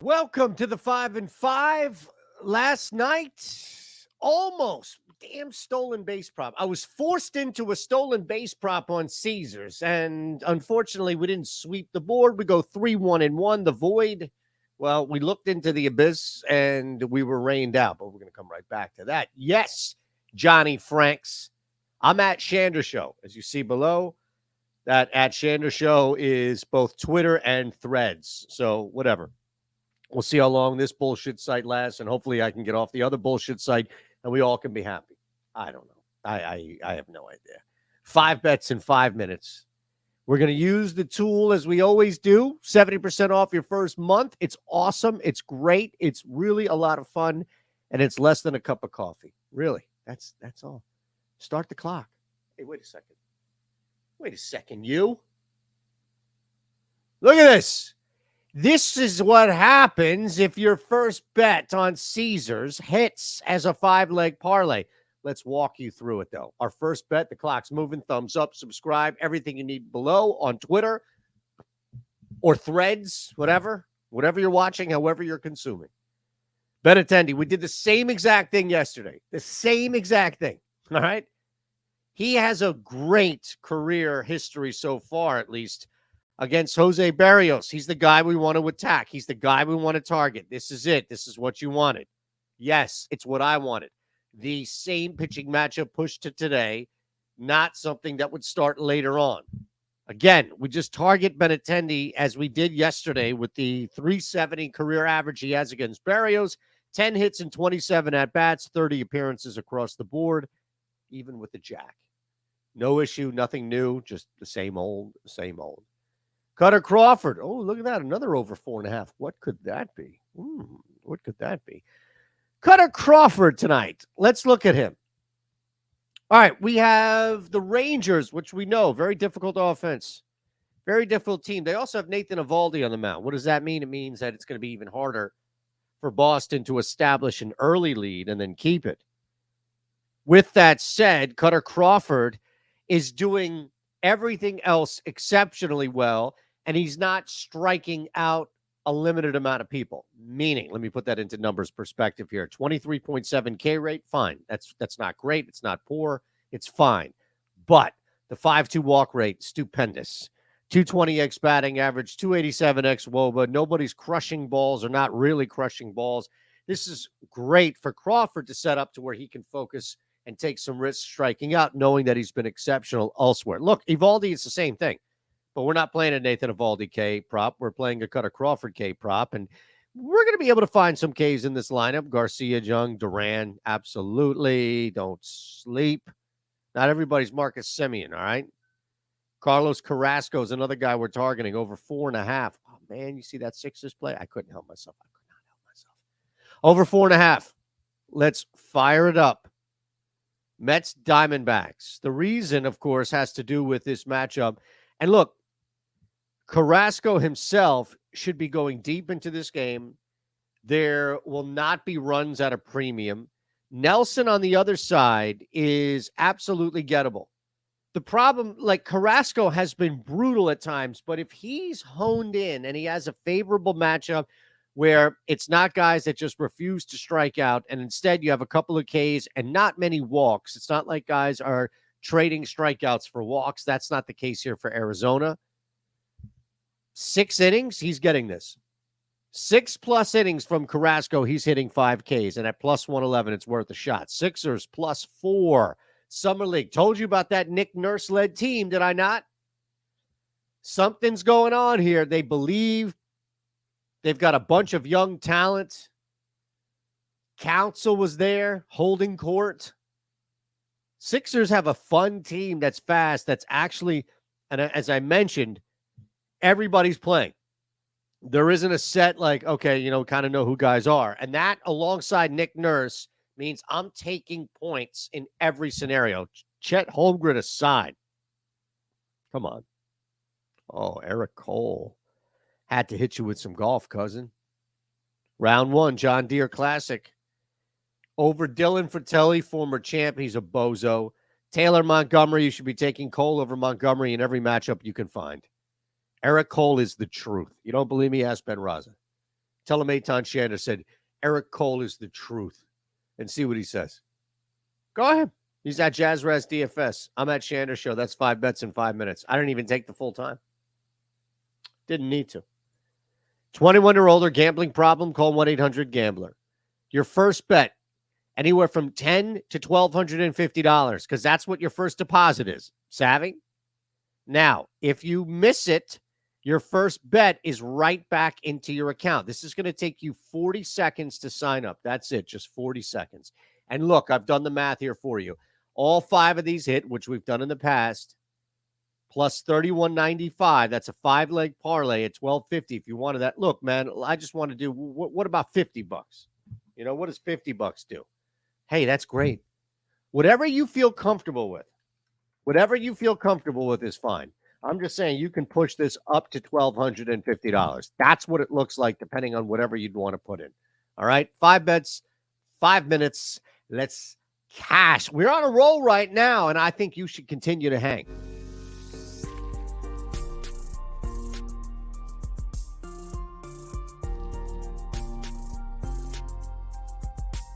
Welcome to the 5 and 5. Last night, almost damn stolen base prop. I was forced into a stolen base prop on Caesars, and unfortunately, we didn't sweep the board. We go 3-1-1. The void. Well, we looked into the abyss and we were rained out, but we're going to come right back to that. Yes, Johnny Franks. I'm at Shander Show, as you see below. That at Shander Show is both Twitter and Threads. So whatever. We'll see how long this bullshit site lasts, and hopefully I can get off the other bullshit site, and we all can be happy. I don't know. I have no idea. 5 bets in 5 minutes. We're going to use the tool as we always do. 70% off your first month. It's awesome. It's great. It's really a lot of fun, and it's less than a cup of coffee. Really. That's all. Start the clock. Hey, wait a second. Wait a second, you. Look at this. This is what happens if your first bet on Caesars hits as a 5-leg parlay. Let's walk you through it, though. Our first bet, the clock's moving. Thumbs up, subscribe, everything you need below on Twitter or Threads, whatever you're watching, however you're consuming. Benintendi, we did the same exact thing yesterday. The same exact thing, all right? He has a great career history so far, at least, against Jose Barrios. He's the guy we want to attack. He's the guy we want to target. This is it. This is what you wanted. Yes, it's what I wanted. The same pitching matchup pushed to today, not something that would start later on. Again, we just target Benintendi as we did yesterday with the 370 career average he has against Barrios, 10 hits and 27 at-bats, 30 appearances across the board, even with the jack. No issue, nothing new, just the same old, same old. Cutter Crawford. Oh, look at that. Another over 4.5. What could that be? What could that be? Cutter Crawford tonight. Let's look at him. All right. We have the Rangers, which we know, very difficult offense. Very difficult team. They also have Nathan Eovaldi on the mound. What does that mean? It means that it's going to be even harder for Boston to establish an early lead and then keep it. With that said, Cutter Crawford is doing everything else exceptionally well, and he's not striking out a limited amount of people. Meaning, let me put that into numbers perspective here. 23.7 K rate, fine. That's not great. It's not poor. It's fine. But the 5.2 walk rate, stupendous. 220x batting average, 287x WOBA. Nobody's crushing balls or not really crushing balls. This is great for Crawford to set up to where he can focus and take some risks striking out, knowing that he's been exceptional elsewhere. Look, Eovaldi, it's the same thing. But we're not playing a Nathan Eovaldi K prop. We're playing a Cutter Crawford K prop. And we're going to be able to find some Ks in this lineup. Garcia, Jung, Duran, absolutely. Don't sleep. Not everybody's Marcus Semien, all right? Carlos Carrasco is another guy we're targeting, over 4.5. Oh, man, you see that Sixers play? I couldn't help myself. I could not help myself. Over 4.5. Let's fire it up. Mets, Diamondbacks. The reason, of course, has to do with this matchup. And look, Carrasco himself should be going deep into this game. There will not be runs at a premium. Nelson on the other side is absolutely gettable. The problem, like Carrasco has been brutal at times, but if he's honed in and he has a favorable matchup where it's not guys that just refuse to strike out, and instead you have a couple of Ks and not many walks. It's not like guys are trading strikeouts for walks. That's not the case here for Arizona. 6 innings, he's getting this. 6+ innings from Carrasco, he's hitting 5 Ks, and at plus 111, it's worth a shot. Sixers +4. Summer League. Told you about that Nick Nurse-led team, did I not? Something's going on here. They believe. They've got a bunch of young talent. Council was there, holding court. Sixers have a fun team that's fast, that's actually, and as I mentioned, everybody's playing. There isn't a set like, okay, kind of know who guys are. And that, alongside Nick Nurse, means I'm taking points in every scenario. Chet Holmgren aside. Come on. Oh, Eric Cole. Had to hit you with some golf, cousin. Round 1, John Deere Classic. Over Dylan Fratelli, former champ. He's a bozo. Taylor Montgomery, you should be taking Cole over Montgomery in every matchup you can find. Eric Cole is the truth. You don't believe me? Ask Ben Raza. Tell him Eitan Shander said, Eric Cole is the truth. And see what he says. Go ahead. He's at Jazz Res DFS. I'm at Shander Show. That's 5 bets in 5 minutes. I didn't even take the full time. Didn't need to. 21 or older, gambling problem, call 1-800-GAMBLER. Your first bet, anywhere from $10 to $1,250, because that's what your first deposit is. Savvy? Now, if you miss it, your first bet is right back into your account. This is going to take you 40 seconds to sign up. That's it, just 40 seconds. And look, I've done the math here for you. All 5 of these hit, which we've done in the past, plus $31.95. That's a 5-leg parlay at $12.50 if you wanted that. Look, man, I just want to do, what about $50? You know, what does $50 do? Hey, that's great. Whatever you feel comfortable with. Whatever you feel comfortable with is fine. I'm just saying you can push this up to $1,250. That's what it looks like, depending on whatever you'd want to put in. All right, 5 bets, 5 minutes. Let's cash. We're on a roll right now, and I think you should continue to hang.